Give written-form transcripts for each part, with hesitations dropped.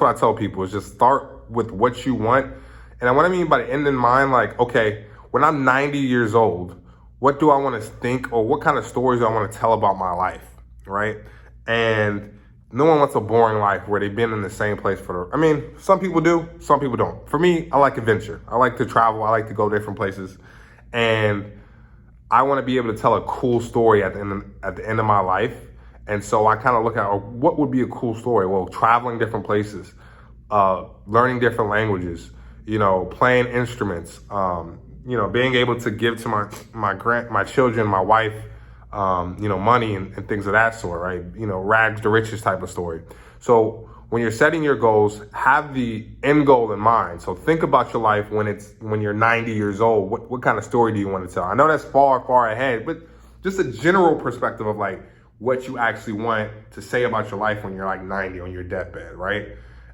what I tell people is just start with what you want. And what I mean by the end in mind, like, okay, when I'm 90 years old, what do I want to think, or what kind of stories do I want to tell about my life, right? And no one wants a boring life where they've been in the same place some people do, some people don't. For me, I like adventure. I like to travel. I like to go different places. And I want to be able to tell a cool story at the end of my life. And so I kind of look at what would be a cool story. Well, traveling different places, learning different languages, playing instruments, being able to give to my children, my wife, money and things of that sort, right? Rags to riches type of story. So when you're setting your goals, have the end goal in mind. So think about your life when you're 90 years old. What kind of story do you want to tell? I know that's far, far ahead, but just a general perspective of like what you actually want to say about your life when you're like 90 on your deathbed, right?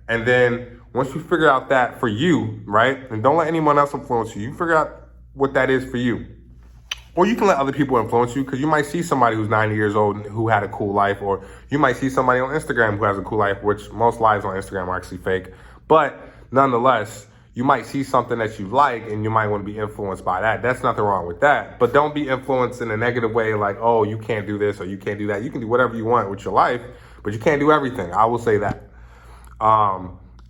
And then once you figure out that for you, right? And don't let anyone else influence you. You figure out what that is for you. Or you can let other people influence you, because you might see somebody who's 90 years old who had a cool life, or you might see somebody on Instagram who has a cool life, which most lives on Instagram are actually fake. But nonetheless, you might see something that you like and you might want to be influenced by that. That's nothing wrong with that. But don't be influenced in a negative way, like, oh, you can't do this or you can't do that. You can do whatever you want with your life, but you can't do everything. I will say that.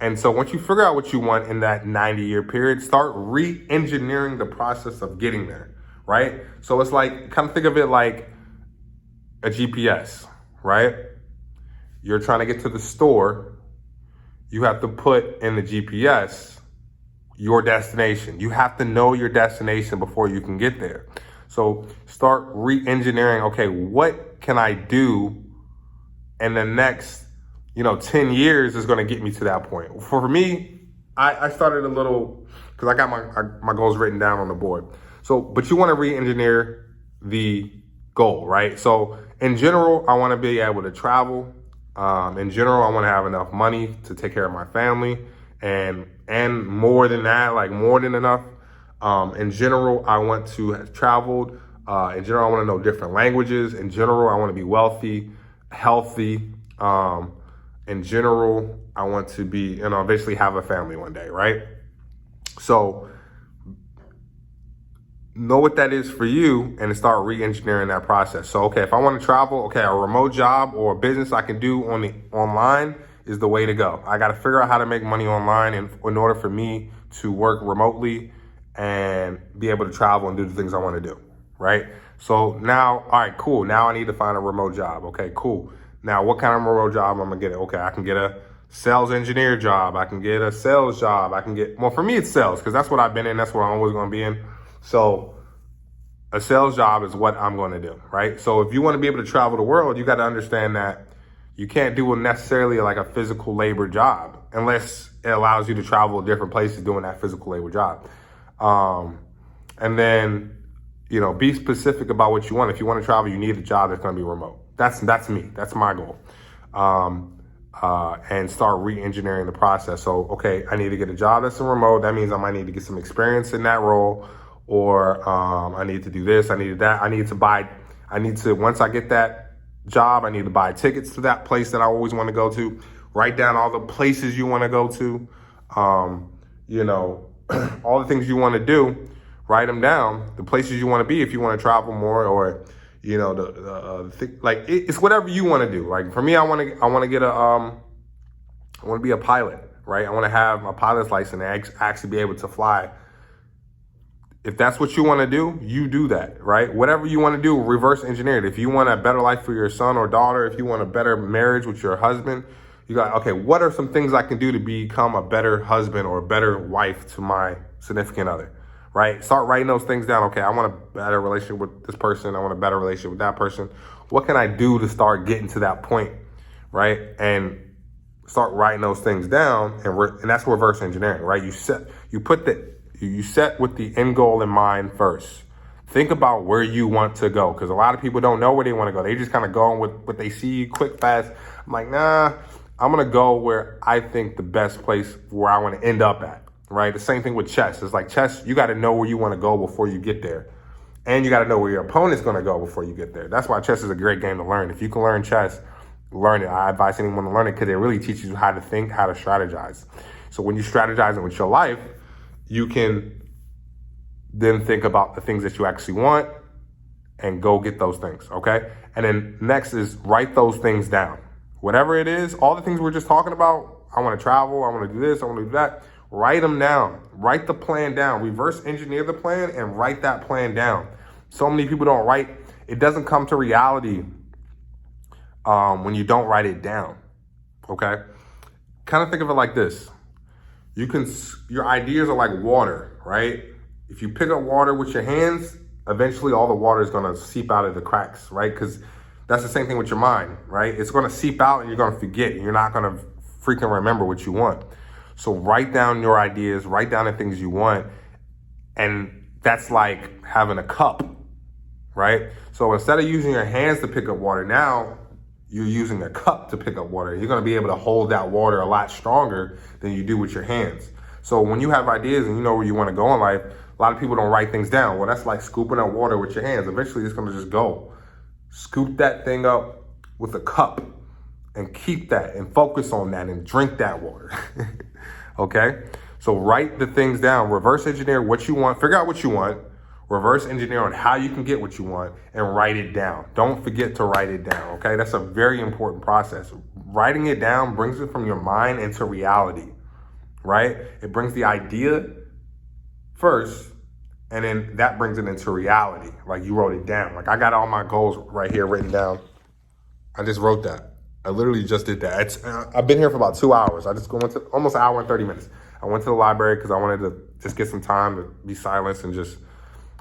And so once you figure out what you want in that 90-year period, start re-engineering the process of getting there. Right? So it's like, kind of think of it like a GPS, right? You're trying to get to the store. You have to put in the GPS your destination. You have to know your destination before you can get there. So start re-engineering, okay, what can I do in the next, 10 years is going to get me to that point? For me, I started a little, because I got my goals written down on the board. So, but you want to re-engineer the goal, right? So in general, I want to be able to travel. In general, I want to have enough money to take care of my family, and more than that, like more than enough. In general, I want to have traveled. In general, I want to know different languages. In general, I want to be wealthy, healthy. In general, I want to be, eventually have a family one day, right? So know what that is for you and start re-engineering that process. So, okay, if I want to travel, okay, a remote job or a business I can do online is the way to go. I got to figure out how to make money online in order for me to work remotely and be able to travel and do the things I want to do, right? So now, all right, cool. Now I need to find a remote job. Okay, cool. Now, what kind of remote job I'm going to get? Okay, I can get a sales engineer job. I can get a sales job. For me, it's sales, because that's what I've been in. That's what I'm always going to be in. So a sales job is what I'm going to do, right? So if you want to be able to travel the world, you got to understand that you can't do necessarily like a physical labor job unless it allows you to travel to different places doing that physical labor job. And then, be specific about what you want. If you want to travel, you need a job that's going to be remote. That's me. That's my goal. And start re-engineering the process. So, okay, I need to get a job that's remote. That means I might need to get some experience in that role. Or I need to do this, I need that. Once I get that job, I need to buy tickets to that place that I always want to go to. Write down all the places you want to go to. All the things you want to do, write them down. The places you want to be if you want to travel more, or, it's whatever you want to do. Like for me, I want to be a pilot, right? I want to have my pilot's license and actually be able to fly. If that's what you want to do, you do that, right? Whatever you want to do, reverse engineer it. If you want a better life for your son or daughter, if you want a better marriage with your husband, you got, okay, what are some things I can do to become a better husband or a better wife to my significant other, right? Start writing those things down. Okay, I want a better relationship with this person. I want a better relationship with that person. What can I do to start getting to that point, right? And start writing those things down, and that's reverse engineering, right? You set with the end goal in mind first. Think about where you want to go, because a lot of people don't know where they want to go. They just kind of go with what they see quick, fast. I'm like, nah, I'm going to go where I think the best place where I want to end up at, right? The same thing with chess. It's like chess, you got to know where you want to go before you get there. And you got to know where your opponent's going to go before you get there. That's why chess is a great game to learn. If you can learn chess, learn it. I advise anyone to learn it because it really teaches you how to think, how to strategize. So when you strategize it with your life, you can then think about the things that you actually want and go get those things, okay? And then next is write those things down. Whatever it is, all the things we're just talking about, I want to travel, I want to do this, I want to do that, write them down. Write the plan down. Reverse engineer the plan and write that plan down. So many people don't write. It doesn't come to reality when you don't write it down, okay? Kind of think of it like this. Your ideas are like water, right? If you pick up water with your hands, eventually all the water is going to seep out of the cracks, right? Because that's the same thing with your mind, right? It's going to seep out and you're going to forget. You're not going to freaking remember what you want. So write down your ideas, write down the things you want. And that's like having a cup, right? So instead of using your hands to pick up water, now you're using a cup to pick up water. You're going to be able to hold that water a lot stronger than you do with your hands. So when you have ideas and you know where you want to go in life, a lot of people don't write things down. Well, that's like scooping up water with your hands. Eventually, it's going to just go. Scoop that thing up with a cup and keep that and focus on that and drink that water. Okay? So write the things down. Reverse engineer what you want. Figure out what you want. Reverse engineer on how you can get what you want and write it down. Don't forget to write it down, okay? That's a very important process. Writing it down brings it from your mind into reality, right? It brings the idea first, and then that brings it into reality. Like you wrote it down. Like I got all my goals right here written down. I just wrote that. I literally just did that. I've been here for about 2 hours. I just went to almost an hour and 30 minutes. I went to the library because I wanted to just get some time to be silent and just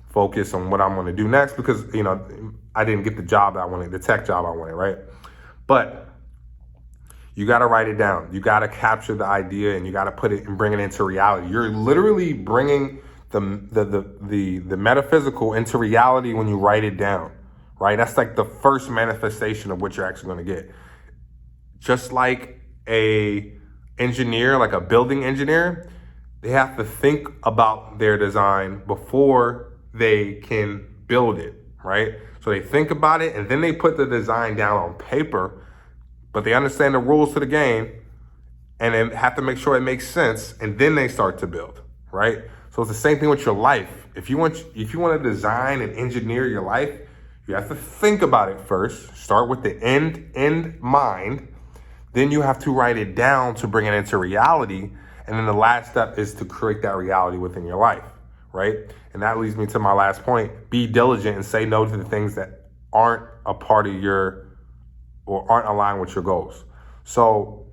focus on what I'm going to do next because, you know, I didn't get the job that I wanted, the tech job I wanted, right? But you got to write it down. You got to capture the idea and you got to put it and bring it into reality. You're literally bringing the metaphysical into reality when you write it down, right? That's like the first manifestation of what you're actually going to get. Just like a engineer, like a building engineer, they have to think about their design before they can build it, right? So they think about it and then they put the design down on paper, but they understand the rules to the game and then have to make sure it makes sense and then they start to build, right? So it's the same thing with your life. If you want to design and engineer your life, you have to think about it first. Start with the end in mind. Then you have to write it down to bring it into reality. And then the last step is to create that reality within your life, right? And that leads me to my last point. Be diligent and say no to the things that aren't a part of your or aren't aligned with your goals. So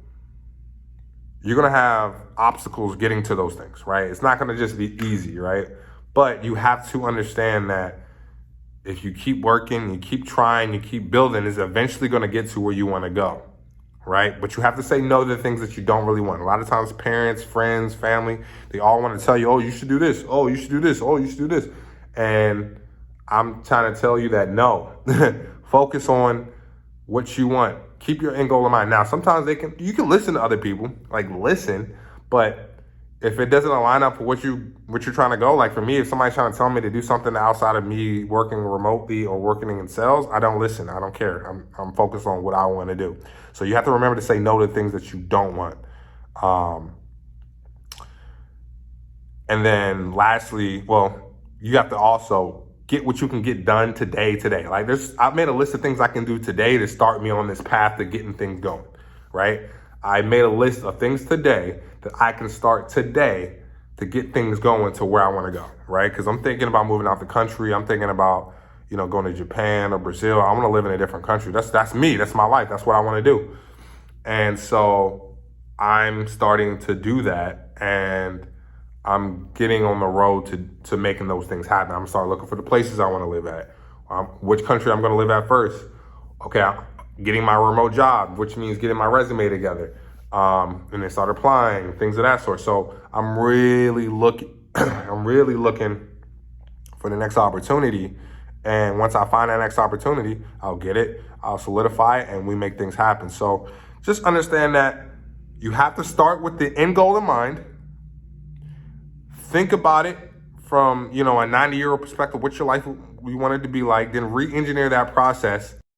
you're going to have obstacles getting to those things, right? It's not going to just be easy, right? But you have to understand that if you keep working, you keep trying, you keep building, it's eventually going to get to where you want to go, right? But you have to say no to the things that you don't really want. A lot of times parents, friends, family, they all want to tell you, oh, you should do this. Oh, you should do this. Oh, you should do this. And I'm trying to tell you that no. Focus on what you want. Keep your end goal in mind. Now, sometimes you can listen to other people, like listen, but if it doesn't align up with what you're trying to go, like for me, if somebody's trying to tell me to do something outside of me working remotely or working in sales, I don't listen. I don't care. I'm focused on what I want to do. So you have to remember to say no to things that you don't want. And then lastly, well, you have to also get what you can get done today. Like I've made a list of things I can do today to start me on this path to getting things going, right? I made a list of things today that I can start today to get things going to where I want to go, right? Because I'm thinking about moving out the country. I'm thinking about, going to Japan or Brazil. I want to live in a different country. That's me. That's my life. That's what I want to do. And so I'm starting to do that, and I'm getting on the road to making those things happen. I'm starting looking for the places I want to live at. Which country I'm going to live at first. Okay, I'm getting my remote job, which means getting my resume together. And then start applying, things of that sort. So I'm really looking for the next opportunity. And once I find that next opportunity, I'll get it, I'll solidify it, and we make things happen. So just understand that you have to start with the end goal in mind. Think about it from, a 90-year-old perspective, what your life you want it to be like, then re-engineer that process